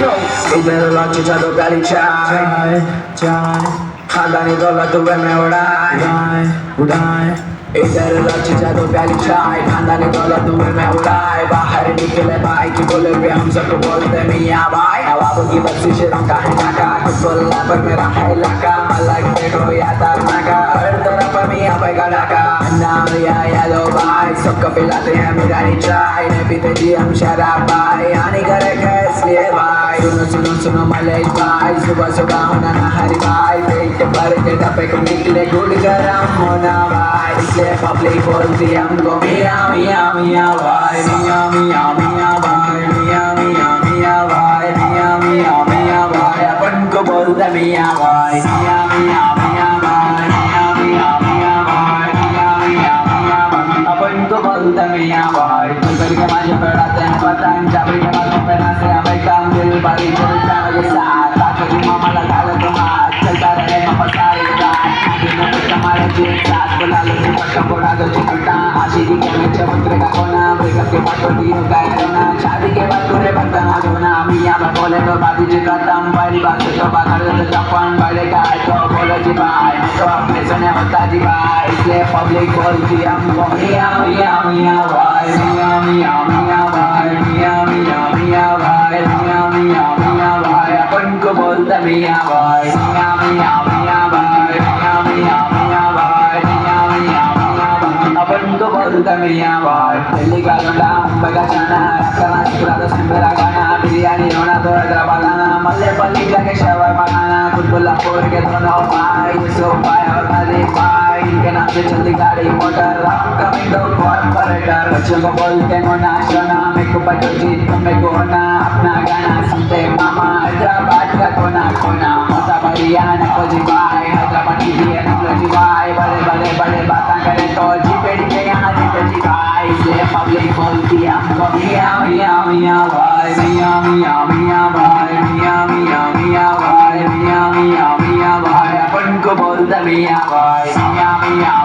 इधर लॉन्च चादो प्याली चाय चाय खानदानी दौलत हुए में उड़ाए उड़ाए इधर लॉन्च चादो प्याली चाय खानदानी दौलत हुए में उड़ाए बाहर निकले भाई की बोले पे हम सबको बोलते मियाँ भाई नवाबों की बख्शिश रंगा है नाका कुल्ला पर मेरा है इलाका अलग देखो या तारनाका हर तरफ मियाँ भाई का डाका नाम या लो भाई सबको पिलाते हैं मिरानी चाय नहीं पीते जी हम शराब भाई आने करे इसलिए भाई सुनो सुनो सुनो मलेश भाई सुबह सुबह होना ना हरी भाई पेट भर के डब्बे को निकले गुड़ गरम होना भाई इसलिए पब्लिक बोलती हमको मियाँ मियाँ मियाँ भाई मियाँ मियाँ मियाँ भाई मियाँ मियाँ मियाँ भाई मियाँ मियाँ मियाँ भाई अपन को बोलते मियाँ भाई मियाँ मियाँ मियाँ भाई मियाँ मियाँ मियाँ भाई मियाँ मियाँ मियाँ भाई अपन को बोलते मियाँ भाई तुम करके माझे पढ़ाते हैं पतंग चाबी के बातों पे नाचे हमें काम दिल बारी चलता मेरे साथ ताकि मामा लगा ले तो हाथ चलता रहे मामा सारे रात दिनों में हमारे जीवन साथ बुला लो जी पटका बुला दो जी पट्टा आशिकी के नीचे मंत्र का कोना ब्रेकअप के बाद तो दियो गए रोना शादी के बाद पूरे बंदा ना जोना मियाँ मैं बोले तो बाजी जी खत्म पहली बात तो बात कर दो चप्पन बड़े का तो बोलो जी भाई मैं तो अपने सुने होता जी भाई इसलिए पब्लिक बोलती हमको मियाँ मियाँ मियाँ भाई मियाँ मियाँ मियाँ भाई मियाँ मियाँ मियाँ भाई मियाँ मियाँ मियाँ भाई अपन को बोलते मियाँ भाई मियाँ मियाँ मियाँ भाई मियाँ मियाँ मियाँ भाई मियाँ मियाँ मियाँ भाई अपन को बोलते मियाँ भाई दिल्ली का लौंडा मुंबई का चाना रखना शुक्रा तो सिंबरा गाना बिरयानी होना तो हैदराबाद आना मल्ले पल्ली जाके शवर बनाना कुतुल्लापुर के दोनों भाई यूसुफ भाई और नदीम भाई इनके नाम से चलती गाड़ी मोटर राम कमिंग दो कॉर्पोरेटर बच्चों को बोलते होना सोना मेरे को बचो जीत तुम मेरे को होना अपना गाना सुनते मामा हैदराबाद का कोना कोना मौसा बढ़िया नको जी भाई हैदराबाद की भी है नको जी भाई बड़े बड़े बड़े बातें करे तो जी पेड़ी के यहाँ जीते जी भाई इसलिए पब्लिक बोलती है हमको मियाँ मियाँ मियाँ भाई मियाँ मियाँ मियाँ भाई मियाँ मियाँ मियाँ भाई मियाँ मियाँ मियाँ भाई अपन को बोलते मियाँ भाई मियाँ मियाँ